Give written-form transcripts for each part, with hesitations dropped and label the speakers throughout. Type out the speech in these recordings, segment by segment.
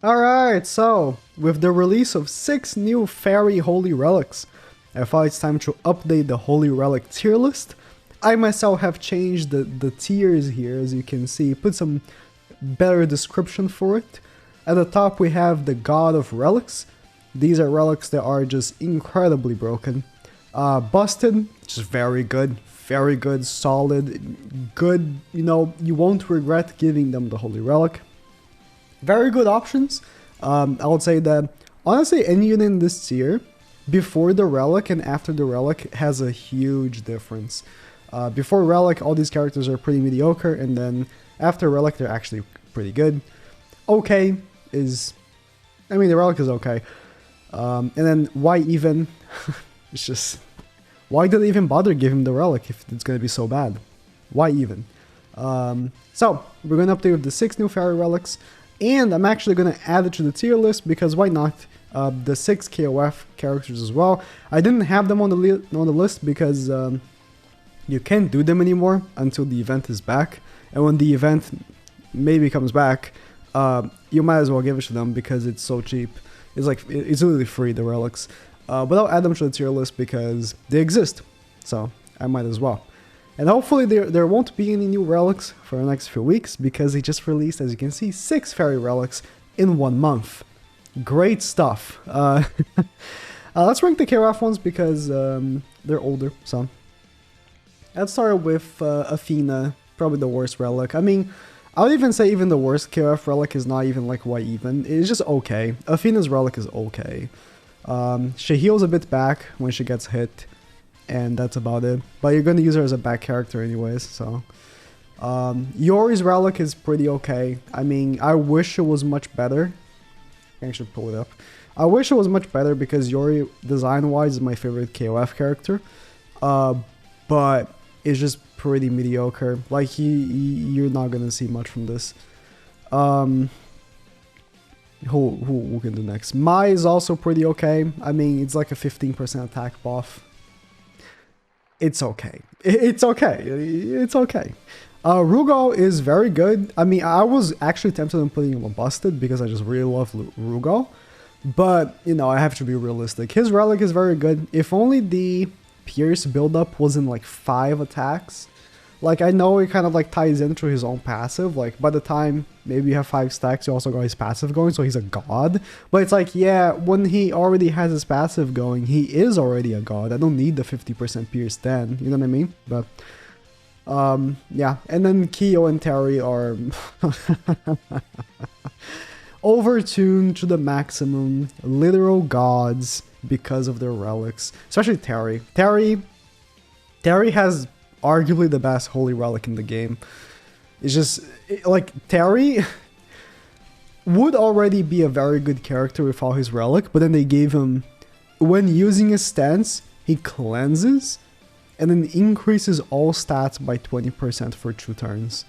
Speaker 1: Alright, so with the release of 6 new fairy holy relics, I thought it's time to update the holy relic tier list. I myself have changed the tiers here, as you can see, put some better description for it. At the top we have the God of Relics. These are relics that are just incredibly broken. Busted, just very good, solid, good, you won't regret giving them the holy relic. Very good options. I would say that honestly any unit in this tier before the relic and after the relic has a huge difference. Before relic all these characters are pretty mediocre, and then after relic they're actually pretty good. Okay is, I mean the relic is okay. And then why even? It's just, why did they even bother giving the relic if it's gonna be so bad? Why even? So we're gonna update with the 6 new fairy relics. And I'm actually going to add it to the tier list because why not? The 6 KOF characters as well. I didn't have them on the list because you can't do them anymore until the event is back. And when the event maybe comes back, you might as well give it to them because it's so cheap. It's like, it's literally free, the relics. But I'll add them to the tier list because they exist. So I might as well. And hopefully there won't be any new relics for the next few weeks because they just released, as you can see, 6 fairy relics in 1 month. Great stuff. Let's rank the KOF ones because they're older. So let's start with Athena, probably the worst relic. I mean, I would even say even the worst KOF relic is not even like why even. It's just okay. Athena's relic is okay. She heals a bit back when she gets hit. And that's about it. But you're going to use her as a back character anyways, so... Yori's relic is pretty okay. I mean, I wish it was much better. I should pull it up. I wish it was much better because Yori, design-wise, is my favorite KOF character. But it's just pretty mediocre. Like, you're not going to see much from this. Who can do next? Mai is also pretty okay. I mean, it's like a 15% attack buff. It's okay. It's okay. It's okay. Rugal is very good. I mean, I was actually tempted on putting him on Busted because I just really love Rugal. But, I have to be realistic. His relic is very good. If only the Pierce buildup was in like 5 attacks. Like, I know it kind of like ties into his own passive. Like, by the time maybe you have 5 stacks, you also got his passive going, so he's a god. But it's like, yeah, when he already has his passive going, he is already a god. I don't need the 50% Pierce then, you know what I mean? But, yeah. And then Kyo and Terry are overtuned to the maximum, literal gods because of their relics. Especially Terry. Terry has arguably the best holy relic in the game. It's just, like, Terry would already be a very good character without his relic, but then they gave him, when using his stance, he cleanses, and then increases all stats by 20% for 2 turns.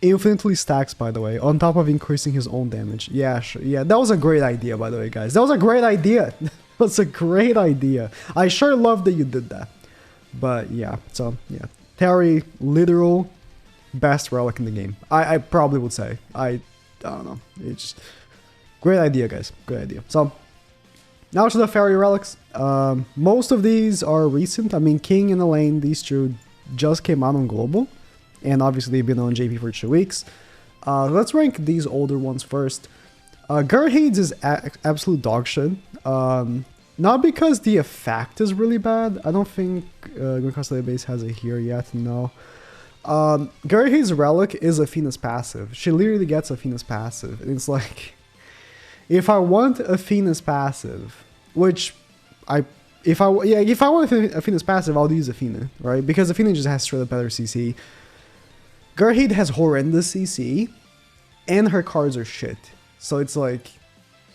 Speaker 1: Infinitely stacks, by the way, on top of increasing his own damage. Yeah, sure. Yeah, that was a great idea, by the way, guys. That was a great idea. That's a great idea. I sure love that you did that. But yeah, so yeah, Terry, literal best relic in the game. I probably would say. I don't know. It's great idea, guys. Great idea. So now to the fairy relics. Most of these are recent. I mean, King and Elaine, these two just came out on global, and obviously they've been on JP for 2 weeks. Let's rank these older ones first. Gerhades is absolute dog shit. Not because the effect is really bad. I don't think Gwen Base has it here yet, no. Gerhades' relic is Athena's passive. She literally gets Athena's passive. And it's like, if I want Athena's passive, which if I want Athena's passive, I'll use Athena, right? Because Athena just has straight up better CC. Gerhade has horrendous CC, and her cards are shit. So it's like,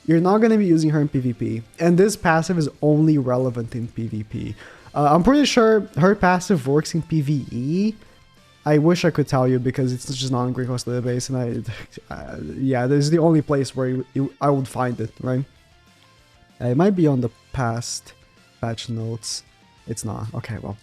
Speaker 1: you're not going to be using her in PvP, and this passive is only relevant in PvP. I'm pretty sure her passive works in PvE. I wish I could tell you because it's just not in Great Coast Database, and yeah, this is the only place where I would find it, right? It might be on the past patch notes. It's not. Okay, well,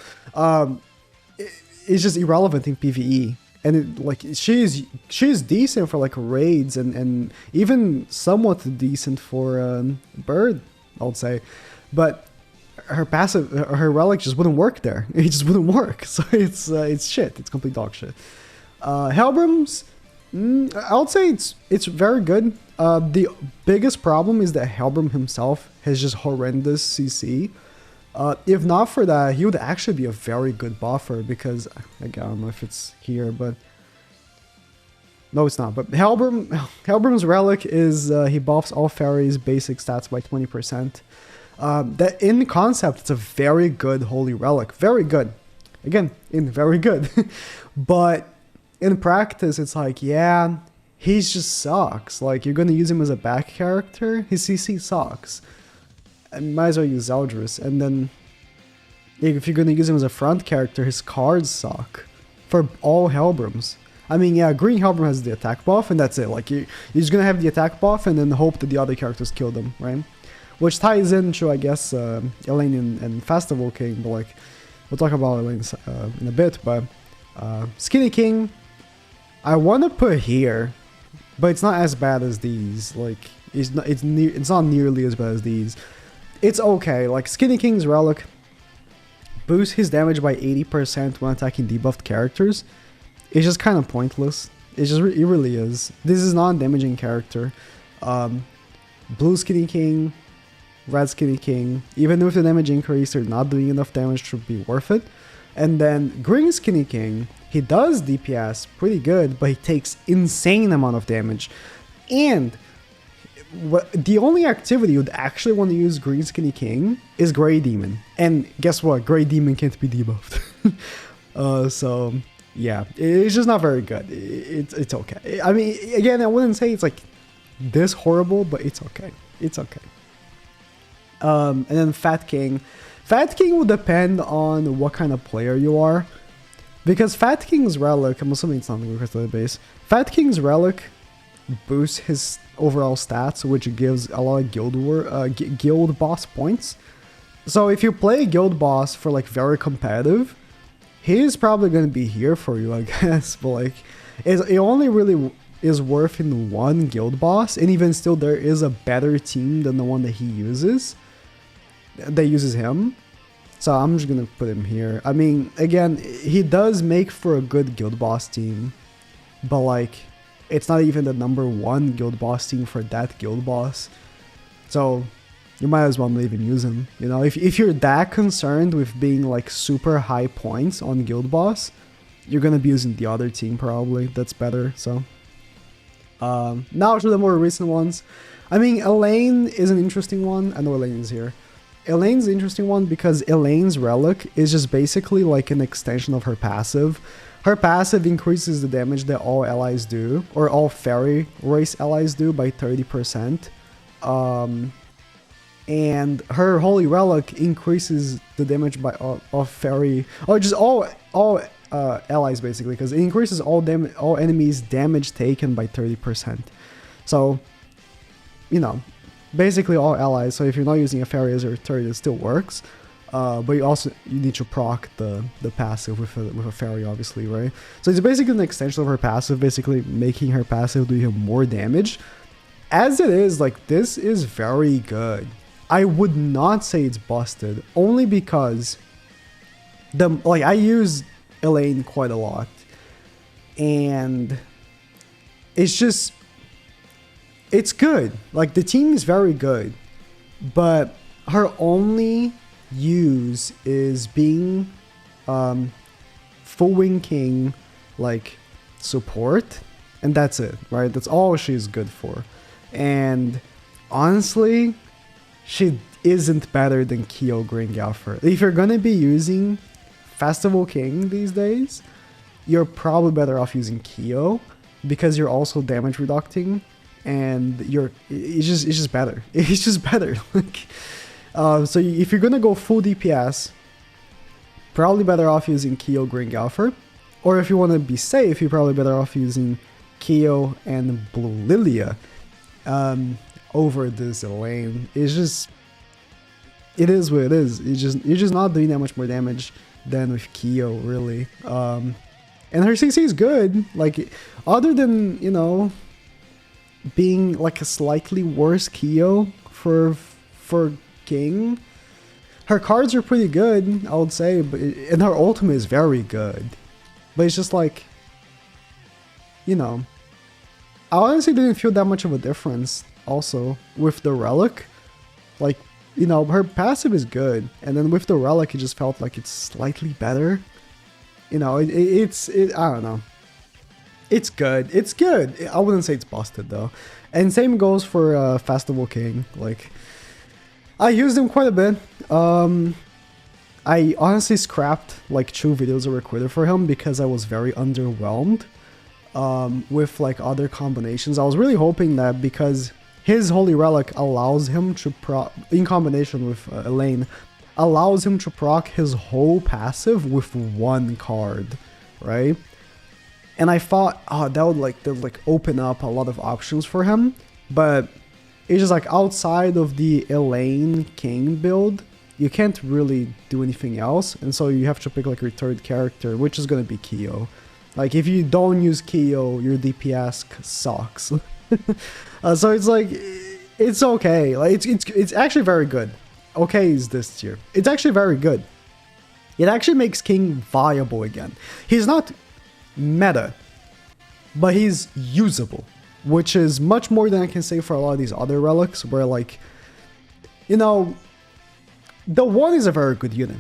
Speaker 1: it's just irrelevant in PvE. and like she's decent for like raids and even somewhat decent for bird, I would say, but her passive, her relic just wouldn't work there. It just wouldn't work. So it's shit. It's complete dog shit. Helbram's, I would say it's very good. The biggest problem is that Helbram himself has just horrendous CC. If not for that, he would actually be a very good buffer because, again, I don't know if it's here, but no, it's not. But Helbram's relic is he buffs all fairies' basic stats by 20%. That in concept, it's a very good holy relic, very good. Again, very good, but in practice, it's like, yeah, he just sucks. Like, you're gonna use him as a back character, his CC sucks. And might as well use Zeldris. And then if you're gonna use him as a front character, his cards suck for all Helbrams. I mean, yeah, Green Helbram has the attack buff, and that's it. Like, you're just gonna have the attack buff and then hope that the other characters kill them, right? Which ties into, I guess, Elaine and Festival King, but like, we'll talk about Elaine in a bit, but Skinny King, I want to put here, but it's not as bad as these. Like, it's not nearly as bad as these. It's okay. Like, Skinny King's relic boosts his damage by 80% when attacking debuffed characters. It's just kind of pointless. It really is. This is not a damaging character. Blue Skinny King, Red Skinny King, even with the damage increase, they're not doing enough damage to be worth it. And then Green Skinny King, he does DPS pretty good, but he takes insane amount of damage. And the only activity you'd actually want to use Green Skinny King is Grey Demon. And guess what? Grey Demon can't be debuffed. So, yeah, it's just not very good. It's okay. I mean, again, I wouldn't say it's like this horrible, but it's okay. It's okay. And then Fat King. Fat King will depend on what kind of player you are. Because Fat King's relic, I'm assuming it's not the request base. Fat King's relic boosts his overall stats, which gives a lot of guild boss points. So if you play a guild boss for like very competitive, he's probably going to be here for you, I guess. But like, it only really is worth in one guild boss, and even still there is a better team than the one that he uses. That uses him. So I'm just gonna put him here. I mean, again, he does make for a good guild boss team, but like, it's not even the #1 guild boss team for that guild boss. So you might as well not even use him. You know, if you're that concerned with being like super high points on guild boss, you're gonna be using the other team probably. That's better. So now to the more recent ones. I mean, Elaine is an interesting one. I know Elaine is here. Elaine's an interesting one because Elaine's relic is just basically like an extension of her passive. Her passive increases the damage that all allies do, or all fairy race allies do, by 30%. And her holy relic increases the damage by all fairy, or just all allies basically, because it increases all enemies' damage taken by 30%. So, you know, basically all allies. So if you're not using a fairy as your turret, it still works. But you need to proc the passive with a fairy, obviously, right? So it's basically an extension of her passive, basically making her passive do even more damage. As it is, like, this is very good. I would not say it's busted, only because I use Elaine quite a lot, and it's just, it's good. Like, the team is very good, but her only use is being full wing king, like, support, and that's it, right? That's all she's good for. And honestly, she isn't better than Kyo Green Galfer. If you're gonna be using Festival King these days, you're probably better off using Kyo, because you're also damage reducting, and it's just better. It's just better. Like, so if you're gonna go full DPS, probably better off using Kyo Green Galfer, or if you want to be safe, you're probably better off using Kyo and Blue Lilia over this Elaine. It's just, it is what it is. You're just not doing that much more damage than with Kyo, really. And her CC is good. Like, other than, you know, being like a slightly worse Kyo for King, her cards are pretty good, I would say, and her ultimate is very good. But it's just like, you know, I honestly didn't feel that much of a difference also with the Relic. Like, you know, her passive is good, and then with the Relic, it just felt like it's slightly better. You know, I don't know. It's good. It's good. I wouldn't say it's busted though. And same goes for Festival King. Like, I used him quite a bit. I honestly scrapped like 2 videos I recorded for him because I was very underwhelmed with like other combinations. I was really hoping that because his Holy Relic allows him to in combination with Elaine, allows him to proc his whole passive with 1 card, right? And I thought, oh, that would open up a lot of options for him, but it's just like outside of the Elaine King build, you can't really do anything else, and so you have to pick like your 3rd character, which is gonna be Kyo. Like, if you don't use Kyo, your DPS sucks. So it's like, it's okay. Like, it's actually very good. Okay is this tier. It's actually very good. It actually makes King viable again. He's not meta, but he's usable, which is much more than I can say for a lot of these other relics, where like, you know, the 1 is a very good unit,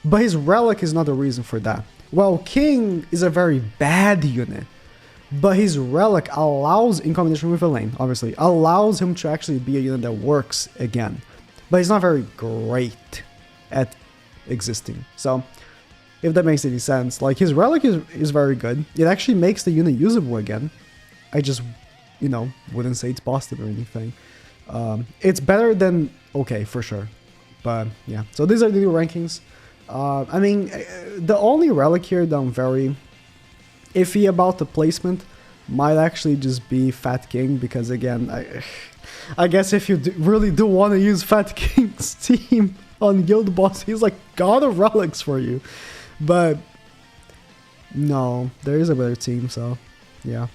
Speaker 1: but his relic is not the reason for that. Well, King is a very bad unit, but his relic allows, in combination with Elaine, obviously, allows him to actually be a unit that works again. But he's not very great at existing. So, if that makes any sense, like, his relic is very good. It actually makes the unit usable again. I just, you know, wouldn't say it's busted or anything. It's better than okay, for sure. But yeah, so these are the new rankings. I mean, the only relic here that I'm very iffy about the placement might actually just be Fat King, because again, I guess if you really do want to use Fat King's team on Guild Boss, he's like God of Relics for you. But no, there is a better team, so yeah.